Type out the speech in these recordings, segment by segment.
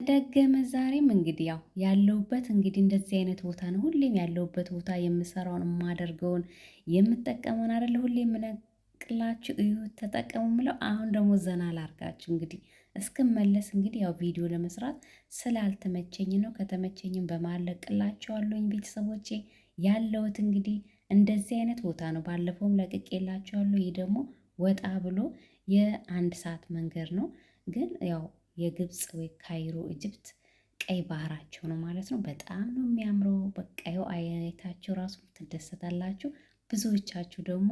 ደገመ ዛሬም እንግዲህ ያለሁበት እንግዲህ እንደዚህ አይነት ቦታ ነው። ሁሌም ያለሁበት ቦታ የምሰራውን የማደርገውን የምጠቀመውን አይደለ ሁሌ የምነቅላችሁ እዩ ተጠቀሙ የምለው። አሁን ደግሞ ዘና ላርጋችሁ እንግዲህ እስክመለስ እንግዲህ ቪዲዮ ለመስራት ስላልተመቸኝ ነው። ከተመቸኝም በማለቅላችኋለሁኝ ቤተሰቦቼ። ያለሁት እንግዲህ እንደዚህ አይነት ቦታ ነው። ባለፈውም ለቅቄላችኋለሁ። ይህ ደግሞ ወጣ ብሎ የአንድ ሰዓት መንገድ ነው። ግን የግብፅ ወይ ካይሮ ኢጅፕት ቀይ ባህራቸው ነው ማለት ነው። በጣም ነው የሚያምረው። በቃ አይታችሁ ራሱ ትደሰታላችሁ። ብዙዎቻችሁ ደግሞ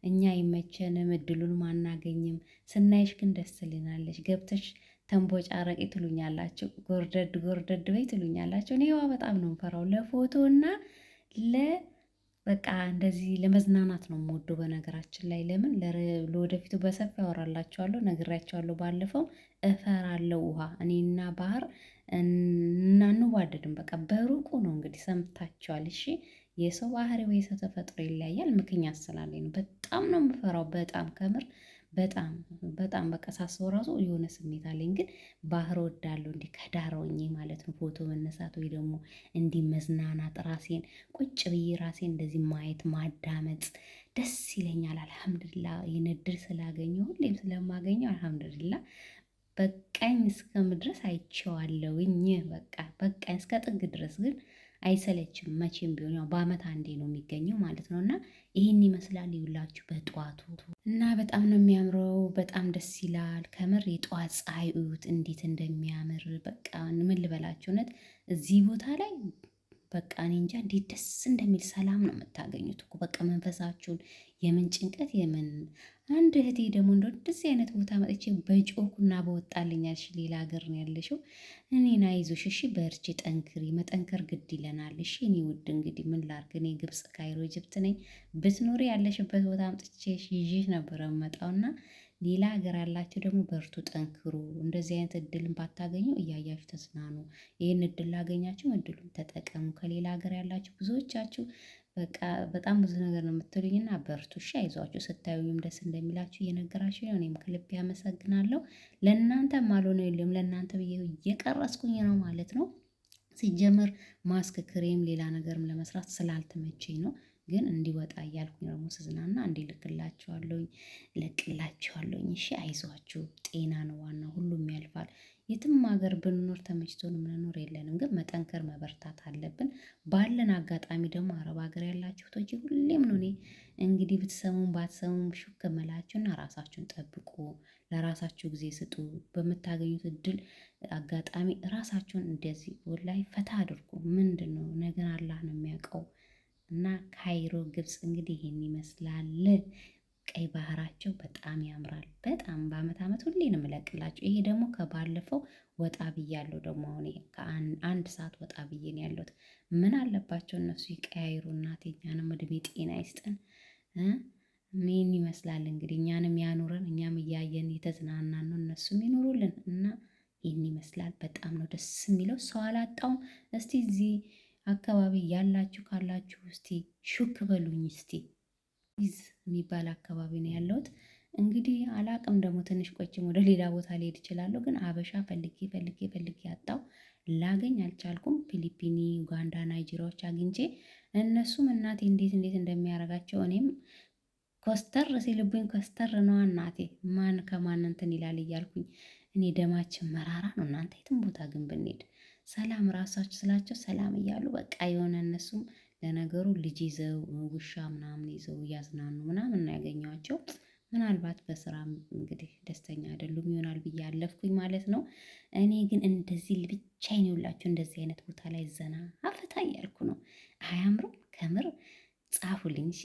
እኛ አይመቸንም እድሉንም አናገኝም፣ ስናይሽ ግን ደስ ትልናለች፣ ገብተሽ ተንቦጫረቂ ትሉኛላችሁ፣ ጎርደድ ጎርደድ በይ ትሉኛላችሁ። እኔ በጣም ነው የምፈራው ለፎቶ እና በቃ እንደዚህ ለመዝናናት ነው የምወደው። በነገራችን ላይ ለምን ለወደፊቱ በሰፊ አወራላችኋለሁ፣ ነግሬያችኋለሁ። ባለፈው እፈራለሁ ውሃ እኔና ባህር አንዋደድም። በቃ በሩቁ ነው እንግዲህ ሰምታችኋል። እሺ የሰው ባህሪ ወይ የሰው ተፈጥሮ ይለያያል። ምክንያት ስላለኝ ነው። በጣም ነው የምፈራው። በጣም ከምር በጣም በጣም በቃ ሳስበው ራሱ የሆነ ስሜት አለኝ። ግን ባህር ወዳለሁ እንዲህ ከዳር ሆኜ ማለት ነው ፎቶ መነሳት ወይ ደግሞ እንዲህ መዝናናት ራሴን ቁጭ ብዬ ራሴን እንደዚህ ማየት ማዳመጥ ደስ ይለኛል። አልሐምዱሊላ ይህን እድል ስላገኘሁ ሁሌም ስለማገኘው አልሐምዱሊላ በቃኝ እስከምድረስ አይቼዋለሁኝ። በቃ በቃኝ እስከ ጥግ ድረስ ግን አይሰለችም። መቼም ቢሆን በአመት አንዴ ነው የሚገኘው ማለት ነው። እና ይህን ይመስላል ይውላችሁ በጠዋቱ እና በጣም ነው የሚያምረው። በጣም ደስ ይላል ከምር። የጠዋት ፀሐይ እዩት እንዴት እንደሚያምር። በቃ ምን ልበላችሁ እውነት እዚህ ቦታ ላይ በቃ እኔ እንጃ እንዴት ደስ እንደሚል ሰላም ነው የምታገኙት እኮ በቃ መንፈሳችሁን የምን ጭንቀት የምን አንድ እህቴ ደግሞ እንደዚህ አይነት ቦታ መጥቼ በጮኩና በወጣልኝ አልሽ ሌላ ሀገር ነው ያለሽው። እኔን አይዞሽ እሺ በርቺ ጠንክሪ፣ መጠንከር ግድ ይለናል። እሺ እኔ ውድ እንግዲህ ምን ላርግ፣ እኔ ግብጽ ካይሮ ኢጅፕት ነኝ። ብትኖሪ ያለሽበት ቦታ አምጥቼሽ ይዤሽ ነበረ መጣውና ሌላ ሀገር ያላችሁ ደግሞ በርቱ፣ ጠንክሩ። እንደዚህ አይነት እድልን ባታገኙ እያያችሁ ተዝናኑ። ይህን እድል ላገኛችሁ እድሉን ተጠቀሙ። ከሌላ ሀገር ያላችሁ ብዙዎቻችሁ በቃ በጣም ብዙ ነገር ነው የምትሉኝና በርቱ እሺ፣ አይዟችሁ። ስታዩኝም ደስ እንደሚላችሁ እየነገራችሁ ነው። እኔም ከልቤ አመሰግናለሁ። ለእናንተ ማልሆነው የለም፣ ለእናንተ ብዬ እየቀረስኩኝ ነው ማለት ነው። ሲጀመር ማስክ ክሬም ሌላ ነገርም ለመስራት ስላልተመቸኝ ነው። ግን እንዲወጣ እያልኩኝ ደግሞ ስዝናና እንዲልክላችኋለሁኝ ለቅላችኋለሁኝ። እሺ አይዟችሁ፣ ጤና ነው ዋናው፣ ሁሉም ያልፋል። የትም ሀገር ብንኖር ተመችቶን የምንኖር የለንም። ግን መጠንከር መበርታት አለብን። ባለን አጋጣሚ ደግሞ አረብ ሀገር ያላችሁ ቶች ሁሌም ነው እኔ እንግዲህ ብትሰሙም ባትሰሙም ሹክ መላችሁና ራሳችሁን ጠብቁ፣ ለራሳችሁ ጊዜ ስጡ። በምታገኙት እድል አጋጣሚ ራሳችሁን እንደዚህ ወላሂ ፈታ አድርጉ። ምንድን ነው ነገር አላህ ነው የሚያውቀው። እና ካይሮ ግብጽ እንግዲህ ይሄን ይመስላል። ቀይ ባህራቸው በጣም ያምራል። በጣም በአመት አመት ሁሌ ነው የምለቅላቸው። ይሄ ደግሞ ከባለፈው ወጣ ብያለሁ። ደግሞ አሁን አንድ ሰዓት ወጣ ብዬ ነው ያለሁት። ምን አለባቸው እነሱ ይቀያይሩ። እናቴ እኛንም እድሜ ጤና ይስጠን። ምን ይመስላል እንግዲህ እኛንም ያኑረን። እኛም እያየን የተዝናናን ነው፣ እነሱም ይኑሩልን። እና ይህን ይመስላል። በጣም ነው ደስ የሚለው። ሰው አላጣውም። እስቲ እዚህ አካባቢ ያላችሁ ካላችሁ እስቲ ሹክ በሉኝ። እስቲ ይዝ የሚባል አካባቢ ነው ያለሁት። እንግዲህ አላቅም ደግሞ ትንሽ ቆይቼም ወደ ሌላ ቦታ ልሄድ እችላለሁ። ግን አበሻ ፈልጌ ፈልጌ ፈልጌ ያጣው ላገኝ አልቻልኩም። ፊሊፒኒ፣ ኡጋንዳ፣ ናይጄሪያዎች አግኝቼ እነሱም እናቴ እንዴት እንዴት እንደሚያደርጋቸው እኔም ኮስተር ሲልብኝ ኮስተር ነዋ እናቴ። ማን ከማን እንትን ይላል እያልኩኝ እኔ ደማችን መራራ ነው እናንተ። የትም ቦታ ግን ብንሄድ ሰላም ራሳችሁ ስላቸው ሰላም እያሉ በቃ የሆነ እነሱም ለነገሩ ልጅ ይዘው ውሻ ምናምን ይዘው እያዝናኑ ምናምን ነው ያገኘኋቸው። ምናልባት በስራም እንግዲህ ደስተኛ አይደሉም ይሆናል ብዬ አለፍኩኝ ማለት ነው። እኔ ግን እንደዚህ ብቻዬን ይውላችሁ እንደዚህ አይነት ቦታ ላይ ዘና አፈታ እያልኩ ነው። አያምሩም? ከምር ጻፉልኝ እሺ።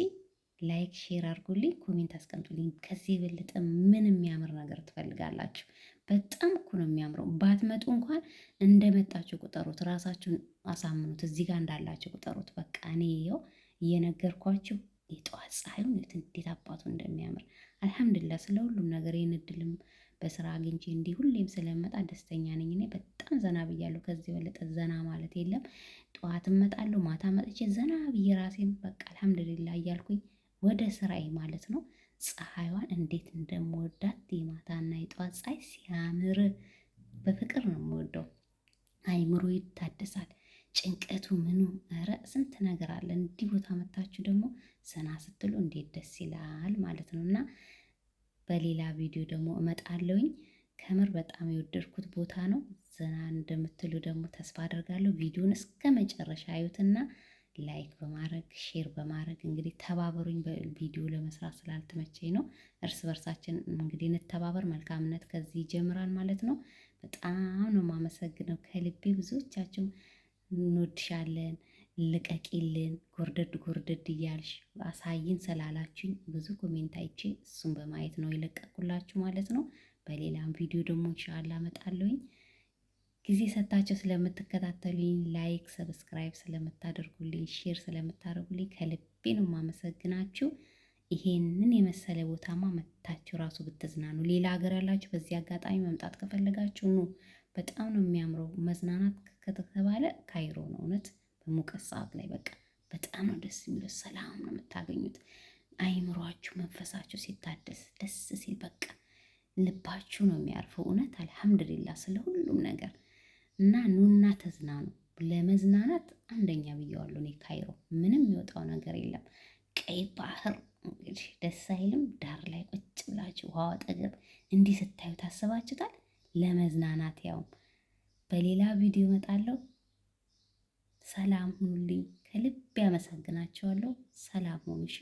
ላይክ ሼር አድርጉልኝ፣ ኮሜንት አስቀምጡልኝ። ከዚህ የበለጠ ምን የሚያምር ነገር ትፈልጋላችሁ? በጣም እኮ ነው የሚያምረው። ባትመጡ እንኳን እንደመጣችሁ ቁጠሩት፣ ራሳችሁን አሳምኑት። እዚህ ጋር እንዳላችሁ ቁጠሩት። በቃ እኔ ይኸው እየነገርኳችሁ የጠዋት ፀሐዩን እንዴት አባቱ እንደሚያምር አልሐምዱሊላህ። ስለ ሁሉም ነገር ይህን እድልም በስራ አግኝቼ እንዲህ ሁሌም ስለመጣ ደስተኛ ነኝ። እኔ በጣም ዘና ብያለሁ። ከዚህ የበለጠ ዘና ማለት የለም። ጠዋት እመጣለሁ፣ ማታ መጥቼ ዘና ብዬ ራሴን በቃ አልሐምዱሊላህ እያልኩኝ ወደ ስራዬ ማለት ነው። ፀሐይዋን እንዴት እንደምወዳት የማታና የጠዋት ፀሐይ ሲያምር በፍቅር ነው የምወደው። አይምሮ ይታደሳል። ጭንቀቱ ምኑ ኧረ ስንት ነገር አለ። እንዲህ ቦታ መታችሁ ደግሞ ዘና ስትሉ እንዴት ደስ ይላል ማለት ነው። እና በሌላ ቪዲዮ ደግሞ እመጣለሁኝ። ከምር በጣም የወደድኩት ቦታ ነው። ዘና እንደምትሉ ደግሞ ተስፋ አደርጋለሁ። ቪዲዮን እስከ መጨረሻ አዩትና ላይክ በማድረግ ሼር በማድረግ እንግዲህ ተባበሩኝ። በቪዲዮ ለመስራት ስላልተመቸኝ ነው። እርስ በርሳችን እንግዲህ እንተባበር። መልካምነት ከዚህ ይጀምራል ማለት ነው። በጣም ነው የማመሰግነው ከልቤ። ብዙዎቻችሁ እንወድሻለን፣ ልቀቂልን፣ ጎርደድ ጎርደድ እያልሽ አሳይን ስላላችሁኝ ብዙ ኮሜንት አይቼ እሱን በማየት ነው የለቀኩላችሁ ማለት ነው። በሌላም ቪዲዮ ደግሞ ኢንሻአላህ እመጣለሁኝ። ጊዜ ሰጣችሁ ስለምትከታተሉኝ፣ ላይክ ሰብስክራይብ ስለምታደርጉልኝ፣ ሼር ስለምታደርጉልኝ ከልቤ ነው የማመሰግናችሁ። ይሄንን የመሰለ ቦታማ መታችሁ ራሱ ብትዝናኑ። ሌላ ሀገር ያላችሁ በዚህ አጋጣሚ መምጣት ከፈለጋችሁ ኑ። በጣም ነው የሚያምረው። መዝናናት ከተባለ ካይሮ ነው። እውነት በሙቀት ሰዓት ላይ በቃ በጣም ነው ደስ የሚለው። ሰላም ነው የምታገኙት። አይምሯችሁ መንፈሳችሁ ሲታደስ ደስ ሲል በቃ ልባችሁ ነው የሚያርፈው። እውነት አልሐምዱሊላህ ስለ ሁሉም ነገር እና ኑና ተዝናኑ። ለመዝናናት አንደኛ ብየዋለሁ እኔ ካይሮ። ምንም የሚወጣው ነገር የለም። ቀይ ባህር እንግዲህ ደስ አይልም? ዳር ላይ ቁጭ ብላችሁ ውሃው አጠገብ እንዲህ ስታዩ ታስባችሁታል? ለመዝናናት ያውም። በሌላ ቪዲዮ እመጣለሁ። ሰላም ሁኑልኝ። ከልብ ያመሰግናቸዋለሁ። ሰላም ሁኑ። እሺ